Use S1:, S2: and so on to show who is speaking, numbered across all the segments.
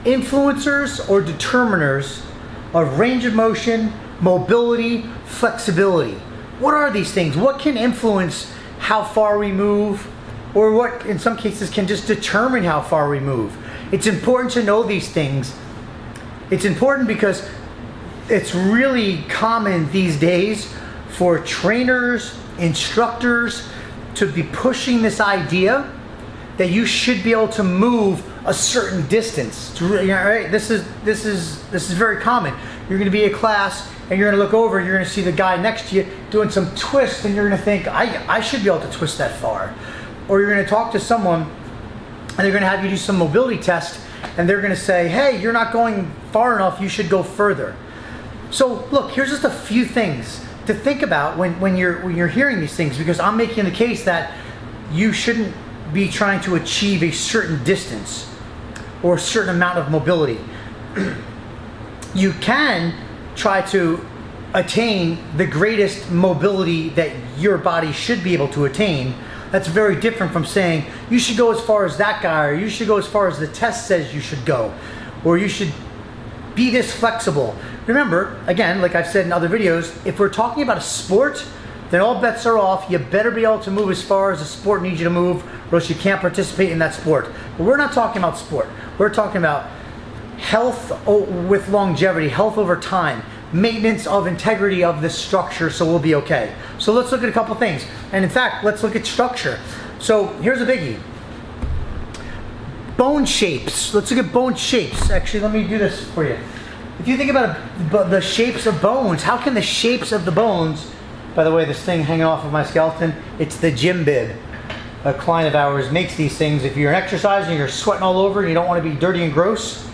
S1: influencers or determiners of range of motion, mobility, flexibility. What are these things? What can influence how far we move, or what in some cases can just determine how far we move? It's important to know these things. It's important because it's really common these days for trainers, instructors to be pushing this idea that you should be able to move a certain distance. Right? This is very common. You're going to be in a class and you're going to look over and you're going to see the guy next to you doing some twists, and you're going to think, I should be able to twist that far. Or you're going to talk to someone and they're going to have you do some mobility test, and they're going to say, hey, you're not going far enough, you should go further. So look, here's just a few things to think about when you're hearing these things, because I'm making the case that you shouldn't be trying to achieve a certain distance or a certain amount of mobility. You can try to attain the greatest mobility that your body should be able to attain. That's very different from saying you should go as far as that guy, or you should go as far as the test says you should go, or you should be this flexible. Remember, again, like I've said in other videos, if we're talking about a sport, then all bets are off. You better be able to move as far as the sport needs you to move, or else you can't participate in that sport. But we're not talking about sport. We're talking about health with longevity, health over time, maintenance of integrity of this structure, so we'll be okay. So let's look at a couple things. And in fact, let's look at structure. So here's a biggie. Bone shapes. Let's look at bone shapes. Actually, let me do this for you. If you think about the shapes of bones, how can the shapes of the bones, by the way, this thing hanging off of my skeleton, it's the gym bib. A client of ours makes these things. If you're exercising, you're sweating all over and you don't want to be dirty and gross,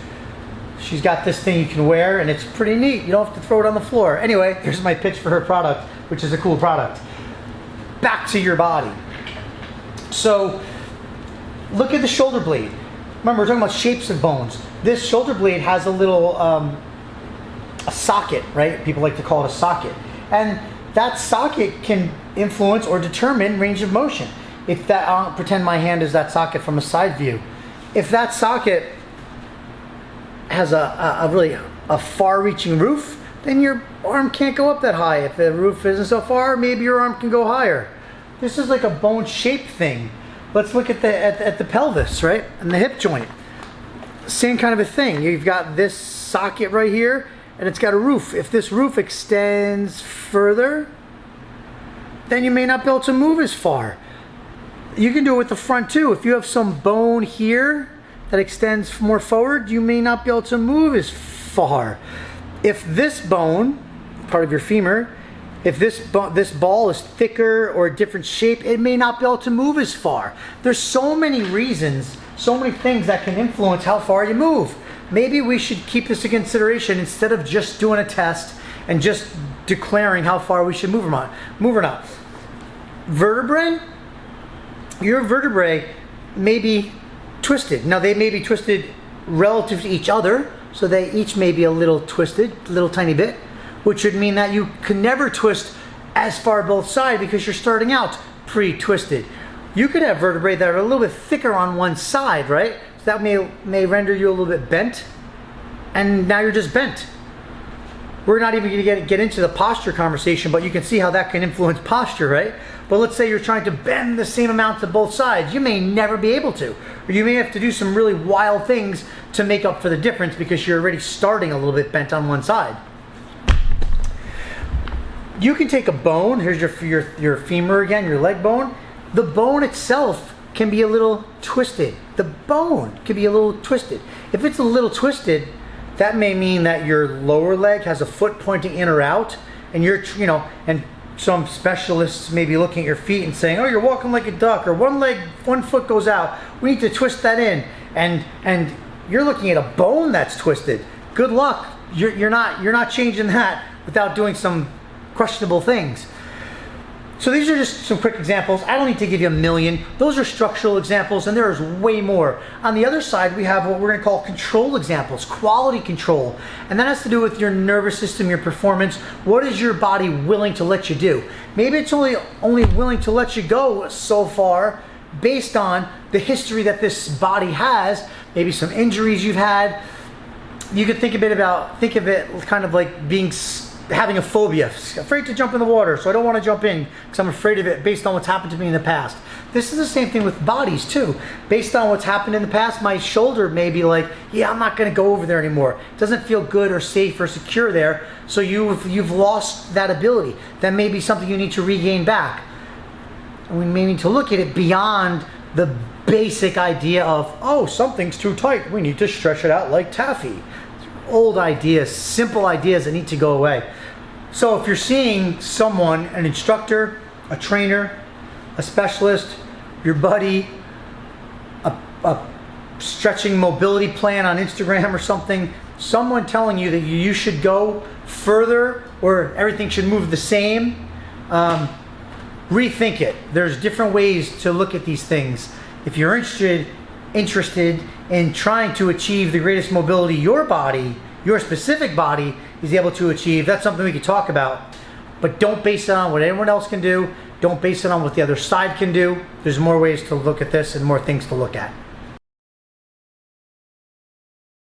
S1: she's got this thing you can wear, and it's pretty neat. You don't have to throw it on the floor. Anyway, here's my pitch for her product, which is a cool product. Back to your body. So look at the shoulder blade. Remember, we're talking about shapes of bones. This shoulder blade has a little a socket, right? People like to call it a socket. And that socket can influence or determine range of motion. If that, I'll pretend my hand is that socket from a side view. If that socket has a really far-reaching roof, then your arm can't go up that high. If the roof isn't so far, maybe your arm can go higher. This is like a bone-shaped thing. Let's look at the pelvis, right, and the hip joint. Same kind of a thing. You've got this socket right here, and it's got a roof. If this roof extends further, then you may not be able to move as far. You can do it with the front too. If you have some bone here that extends more forward, you may not be able to move as far. If this bone, part of your femur, if this ball is thicker or a different shape, it may not be able to move as far. There's so many reasons, so many things that can influence how far you move. Maybe we should keep this in consideration instead of just doing a test and just declaring how far we should move or not. Vertebrae, your vertebrae may be twisted. Now they may be twisted relative to each other, so they each may be a little twisted, a little tiny bit, which would mean that you can never twist as far both sides because you're starting out pre-twisted. You could have vertebrae that are a little bit thicker on one side, right? So that may render you a little bit bent, and now you're just bent. We're not even going to get into the posture conversation, but you can see how that can influence posture, right? But let's say you're trying to bend the same amount to both sides. You may never be able to. Or you may have to do some really wild things to make up for the difference because you're already starting a little bit bent on one side. You can take a bone, here's your femur again, your leg bone. The bone itself can be a little twisted. The bone can be a little twisted. If it's a little twisted, that may mean that your lower leg has a foot pointing in or out, and and some specialists may be looking at your feet and saying, oh, you're walking like a duck, or one foot goes out. We need to twist that in. And you're looking at a bone that's twisted. Good luck. You're not changing that without doing some questionable things. So these are just some quick examples. I don't need to give you a million. Those are structural examples, and there is way more. On the other side, we have what we're going to call control examples, quality control. And that has to do with your nervous system, your performance. What is your body willing to let you do? Maybe it's only willing to let you go so far based on the history that this body has, maybe some injuries you've had, you could think of it kind of like having a phobia, afraid to jump in the water, so I don't want to jump in because I'm afraid of it based on what's happened to me in the past. This is the same thing with bodies too. Based on what's happened in the past, my shoulder may be like, yeah, I'm not going to go over there anymore. It doesn't feel good or safe or secure there, so you've lost that ability. That may be something you need to regain back. And we may need to look at it beyond the basic idea of, oh, something's too tight, we need to stretch it out like taffy. Old ideas, simple ideas that need to go away. So if you're seeing someone, an instructor, a trainer, a specialist, your buddy, a stretching mobility plan on Instagram or something, someone telling you that you should go further or everything should move the same, rethink it. There's different ways to look at these things. If you're interested in trying to achieve the greatest mobility your specific body is able to achieve, that's something we could talk about. But don't base it on what anyone else can do. Don't base it on what the other side can do. There's more ways to look at this and more things to look at.